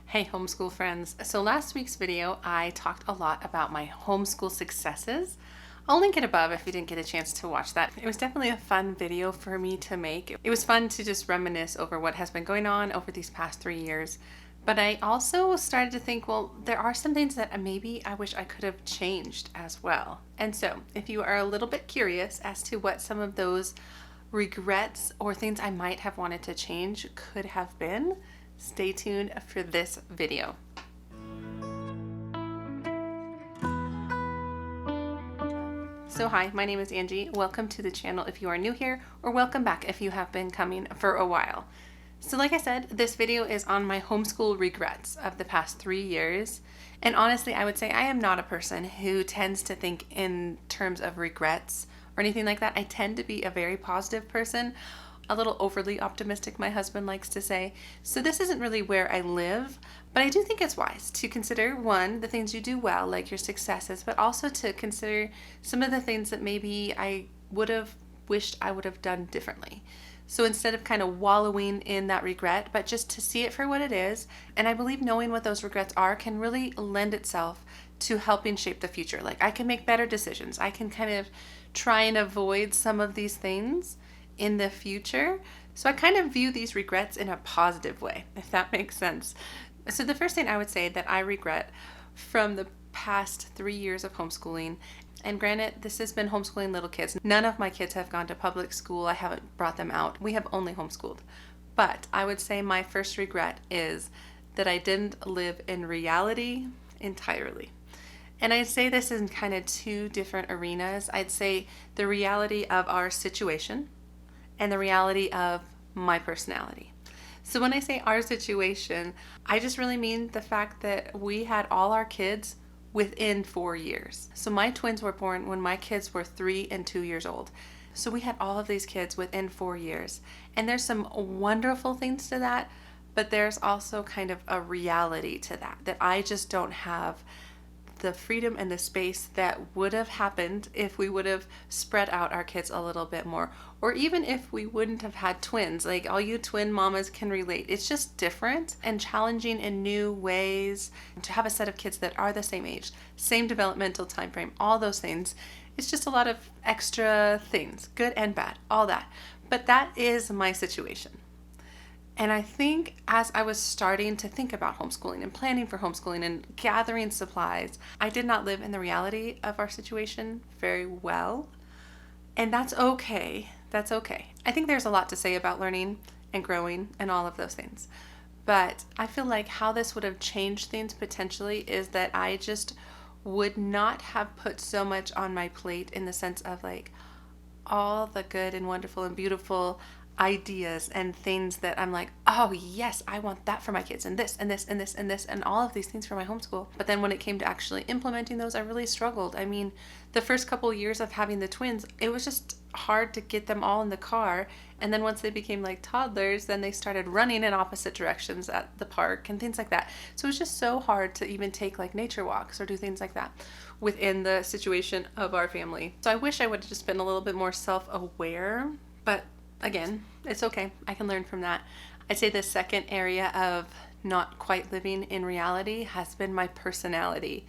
Hey homeschool friends. So last week's video, I talked a lot about my homeschool successes. I'll link it above if you didn't get a chance to watch that. It was definitely a fun video for me to make. It was fun to just reminisce over what has been going on over these past 3 years. But I also started to think, well, there are some things that maybe I wish I could have changed as well. And so if you are a little bit curious as to what some of those regrets or things I might have wanted to change could have been, stay tuned for this video. So hi, my name is Angie. Welcome to the channel if you are new here, or welcome back if you have been coming for a while. So like I said, this video is on my homeschool regrets of the past 3 years. And honestly, I would say I am not a person who tends to think in terms of regrets or anything like that. I tend to be a very positive person, a little overly optimistic, my husband likes to say. So this isn't really where I live, but I do think it's wise to consider, one, the things you do well, like your successes, but also to consider some of the things that maybe I would have wished I would have done differently. So instead of kind of wallowing in that regret, but just to see it for what it is. And I believe knowing what those regrets are can really lend itself to helping shape the future. Like I can make better decisions. I can kind of try and avoid some of these things in the future. So I kind of view these regrets in a positive way, if that makes sense. So the first thing I would say that I regret from the past 3 years of homeschooling, and granted, this has been homeschooling little kids. None of my kids have gone to public school. I haven't brought them out. We have only homeschooled. But I would say my first regret is that I didn't live in reality entirely. And I'd say this in kind of two different arenas. I'd say the reality of our situation and the reality of my personality. So when I say our situation, I just really mean the fact that we had all our kids within 4 years. So my twins were born when my kids were 3 and 2 years old. So we had all of these kids within 4 years. And there's some wonderful things to that, but there's also kind of a reality to that I just don't have the freedom and the space that would have happened if we would have spread out our kids a little bit more, or even if we wouldn't have had twins. Like all you twin mamas can relate. It's just different and challenging in new ways to have a set of kids that are the same age, same developmental time frame, all those things. It's just a lot of extra things, good and bad, all that. But that is my situation. And I think as I was starting to think about homeschooling and planning for homeschooling and gathering supplies, I did not live in the reality of our situation very well. And that's okay. That's okay. I think there's a lot to say about learning and growing and all of those things. But I feel like how this would have changed things potentially is that I just would not have put so much on my plate in the sense of like all the good and wonderful and beautiful ideas and things that I'm like, oh yes, I want that for my kids, and this and this and this and this and all of these things for my homeschool. But then when it came to actually implementing those, I really struggled. I mean, the first couple of years of having the twins, it was just hard to get them all in the car. And then once they became like toddlers, then they started running in opposite directions at the park and things like that. So it was just so hard to even take like nature walks or do things like that within the situation of our family. So I wish I would have just been a little bit more self-aware, but again, it's okay. I can learn from that. I'd say the second area of not quite living in reality has been my personality.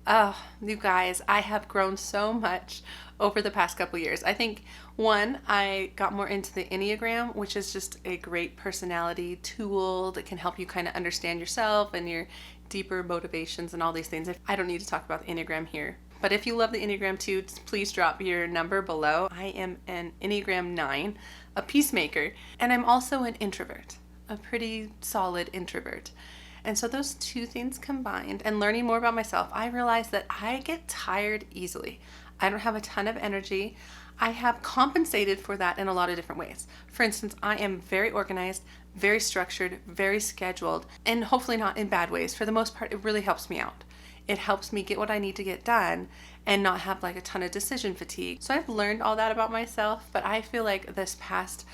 Oh, you guys, I have grown so much over the past couple years. I think, one, I got more into the Enneagram, which is just a great personality tool that can help you kind of understand yourself and your deeper motivations and all these things. I don't need to talk about the Enneagram here. But if you love the Enneagram too, please drop your number below. I am an Enneagram 9, a peacemaker, and I'm also an introvert, a pretty solid introvert. And so those two things combined and learning more about myself, I realized that I get tired easily. I don't have a ton of energy. I have compensated for that in a lot of different ways. For instance, I am very organized, very structured, very scheduled, and hopefully not in bad ways. For the most part, it really helps me out. It helps me get what I need to get done and not have like a ton of decision fatigue. So I've learned all that about myself, but I feel like this past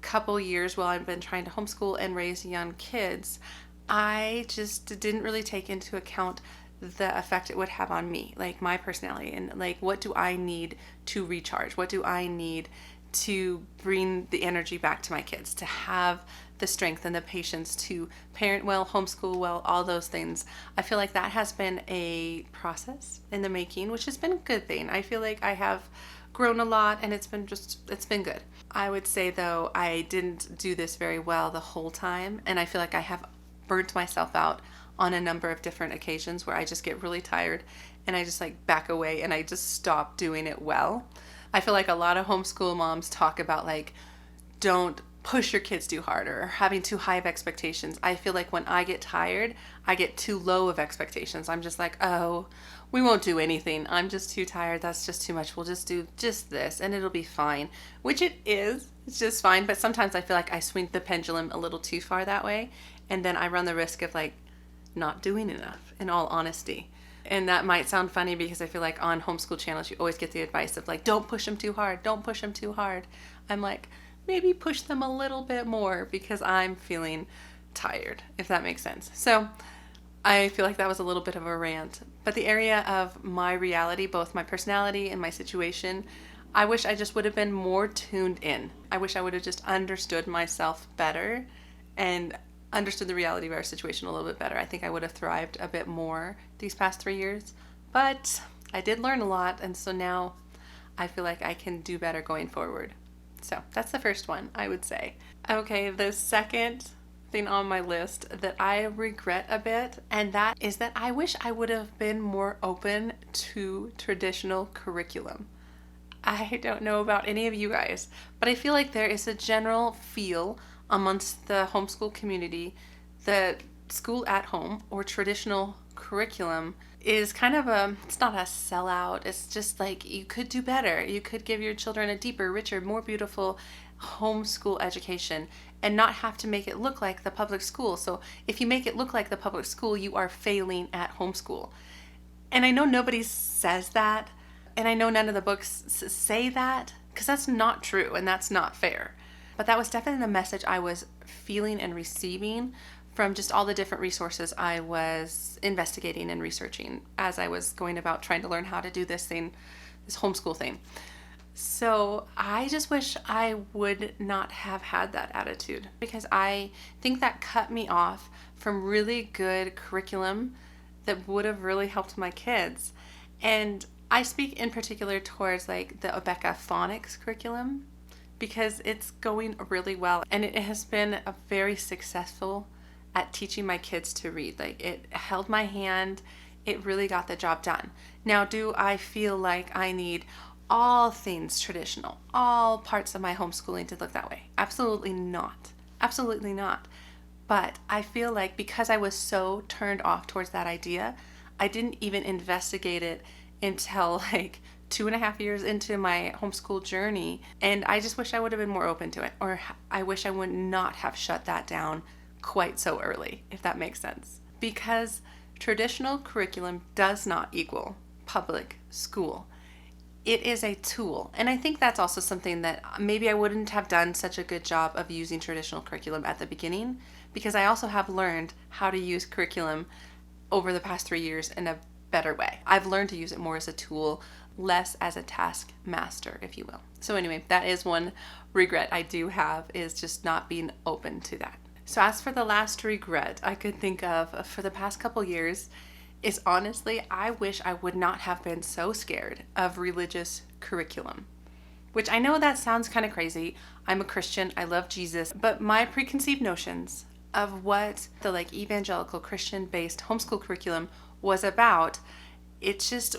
couple years while I've been trying to homeschool and raise young kids, I just didn't really take into account the effect it would have on me, like my personality, and like what do I need to recharge? What do I need to bring the energy back to my kids, to have the strength and the patience to parent well, homeschool well, all those things. I feel like that has been a process in the making, which has been a good thing. I feel like I have grown a lot and it's been good. I would say though, I didn't do this very well the whole time, and I feel like I have burnt myself out on a number of different occasions where I just get really tired and I just like back away and I just stop doing it well. I feel like a lot of homeschool moms talk about like, don't push your kids too hard or having too high of expectations. I feel like when I get tired, I get too low of expectations. I'm just like, oh, we won't do anything. I'm just too tired. That's just too much. We'll just do just this and it'll be fine, which it is. It's just fine. But sometimes I feel like I swing the pendulum a little too far that way. And then I run the risk of like not doing enough, in all honesty. And that might sound funny because I feel like on homeschool channels, you always get the advice of like, don't push them too hard. Don't push them too hard. I'm like, maybe push them a little bit more because I'm feeling tired, if that makes sense. So I feel like that was a little bit of a rant. But the area of my reality, both my personality and my situation, I wish I just would have been more tuned in. I wish I would have just understood myself better and understood the reality of our situation a little bit better. I think I would have thrived a bit more these past 3 years. But I did learn a lot, and so now I feel like I can do better going forward. So that's the first one, I would say. Okay, the second thing on my list that I regret a bit, and that is that I wish I would have been more open to traditional curriculum. I don't know about any of you guys, but I feel like there is a general feel amongst the homeschool community that school at home or traditional curriculum is kind of it's not a sellout. It's just like you could do better. You could give your children a deeper, richer, more beautiful homeschool education and not have to make it look like the public school. So if you make it look like the public school, you are failing at homeschool. And I know nobody says that, and I know none of the books say that, because that's not true and that's not fair. But that was definitely the message I was feeling and receiving from just all the different resources I was investigating and researching as I was going about trying to learn how to do this thing, this homeschool thing. So I just wish I would not have had that attitude, because I think that cut me off from really good curriculum that would have really helped my kids. And I speak in particular towards like the Abeka phonics curriculum, because it's going really well and it has been a very successful at teaching my kids to read. Like, it held my hand. It really got the job done. Now, do I feel like I need all things traditional, all parts of my homeschooling to look that way? Absolutely not. Absolutely not. But I feel like because I was so turned off towards that idea, I didn't even investigate it until like 2.5 years into my homeschool journey. And I just wish I would have been more open to it, or I wish I would not have shut that down quite so early, if that makes sense. Because traditional curriculum does not equal public school. It is a tool. And I think that's also something that maybe I wouldn't have done such a good job of using traditional curriculum at the beginning, because I also have learned how to use curriculum over the past 3 years in a better way. I've learned to use it more as a tool, less as a task master, if you will. So anyway, that is one regret I do have, is just not being open to that. So as for the last regret I could think of for the past couple years is honestly, I wish I would not have been so scared of religious curriculum. Which I know that sounds kind of crazy. I'm a Christian, I love Jesus, but my preconceived notions of what the like evangelical Christian-based homeschool curriculum was about, it just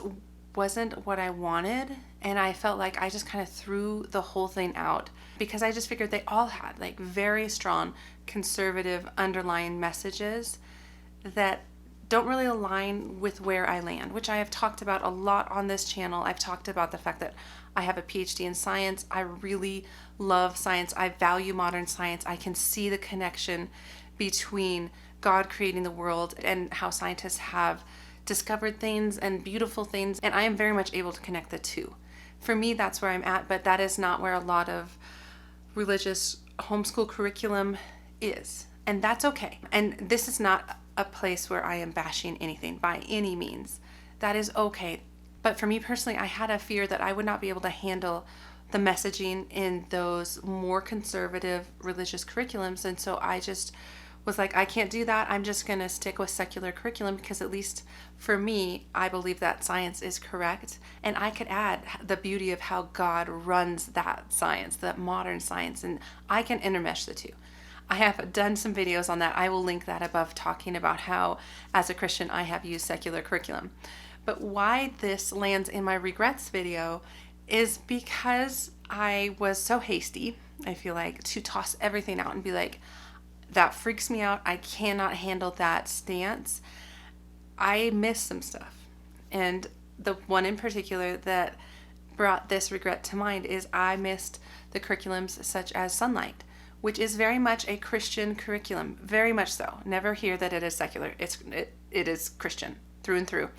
wasn't what I wanted, and I felt like I just kind of threw the whole thing out because I just figured they all had like very strong conservative underlying messages that don't really align with where I land, which I have talked about a lot on this channel. I've talked about the fact that I have a PhD in science. I really love science. I value modern science. I can see the connection between God creating the world and how scientists have discovered things and beautiful things, and I am very much able to connect the two. For me, that's where I'm at, but that is not where a lot of religious homeschool curriculum is, and that's okay. And this is not a place where I am bashing anything by any means. That is okay. But for me personally, I had a fear that I would not be able to handle the messaging in those more conservative religious curriculums. And so I just was like, I can't do that. I'm just going to stick with secular curriculum because at least for me, I believe that science is correct. And I could add the beauty of how God runs that science, that modern science, and I can intermesh the two. I have done some videos on that. I will link that above, talking about how, as a Christian, I have used secular curriculum. But why this lands in my regrets video is because I was so hasty, I feel like, to toss everything out and be like, that freaks me out. I cannot handle that stance. I missed some stuff. And the one in particular that brought this regret to mind is I missed the curriculums such as Sunlight, which is very much a Christian curriculum, very much so. Never hear that it is secular. It is Christian through and through.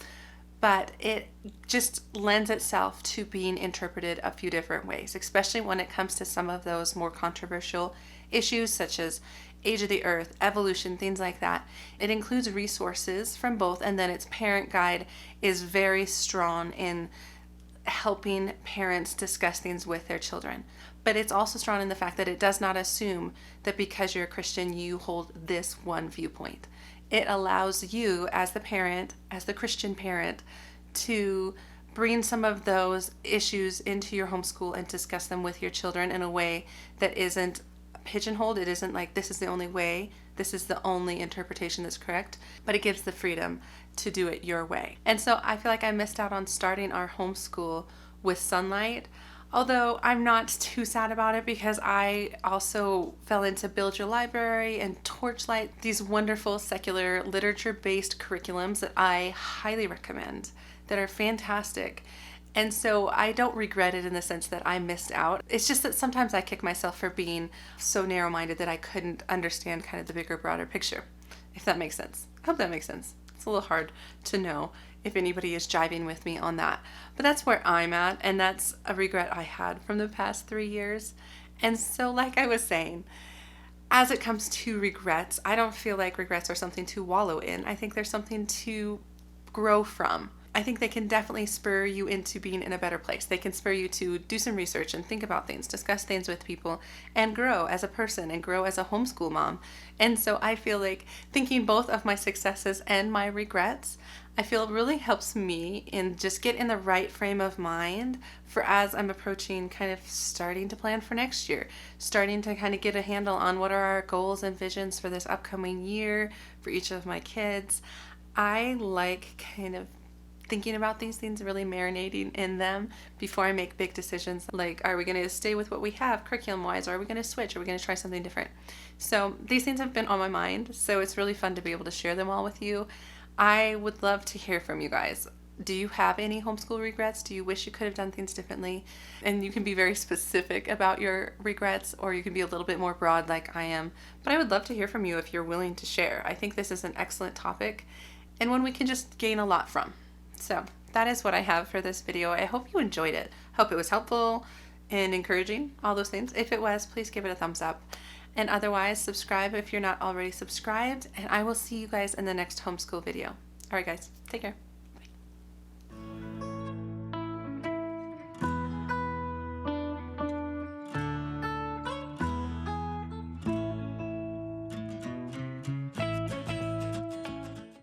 But it just lends itself to being interpreted a few different ways, especially when it comes to some of those more controversial issues such as age of the earth, evolution, things like that. It includes resources from both, and then its parent guide is very strong in helping parents discuss things with their children. But it's also strong in the fact that it does not assume that because you're a Christian, you hold this one viewpoint. It allows you as the parent, as the Christian parent, to bring some of those issues into your homeschool and discuss them with your children in a way that isn't pigeonholed. It isn't like this is the only way, this is the only interpretation that's correct, but it gives the freedom to do it your way. And so I feel like I missed out on starting our homeschool with Sunlight. Although I'm not too sad about it because I also fell into Build Your Library and Torchlight, these wonderful secular literature-based curriculums that I highly recommend, that are fantastic. And so I don't regret it in the sense that I missed out. It's just that sometimes I kick myself for being so narrow-minded that I couldn't understand kind of the bigger, broader picture, if that makes sense. I hope that makes sense. It's a little hard to know if anybody is jiving with me on that. But that's where I'm at, and that's a regret I had from the past 3 years. And so, like I was saying, as it comes to regrets, I don't feel like regrets are something to wallow in. I think there's something to grow from. I think they can definitely spur you into being in a better place. They can spur you to do some research and think about things, discuss things with people, and grow as a person and grow as a homeschool mom. And so I feel like thinking both of my successes and my regrets, I feel really helps me in just get in the right frame of mind for as I'm approaching kind of starting to plan for next year, starting to kind of get a handle on what are our goals and visions for this upcoming year for each of my kids. I like kind of thinking about these things, really marinating in them before I make big decisions like, are we going to stay with what we have curriculum wise, or are we going to switch, are we going to try something different? So these things have been on my mind, so it's really fun to be able to share them all with you. I would love to hear from you guys. Do you have any homeschool regrets? Do you wish you could have done things differently? And you can be very specific about your regrets, or you can be a little bit more broad like I am. But I would love to hear from you if you're willing to share. I think this is an excellent topic and one we can just gain a lot from. So that is what I have for this video. I hope you enjoyed it. Hope it was helpful and encouraging, all those things. If it was, please give it a thumbs up. And otherwise, subscribe if you're not already subscribed. And I will see you guys in the next homeschool video. All right, guys, take care.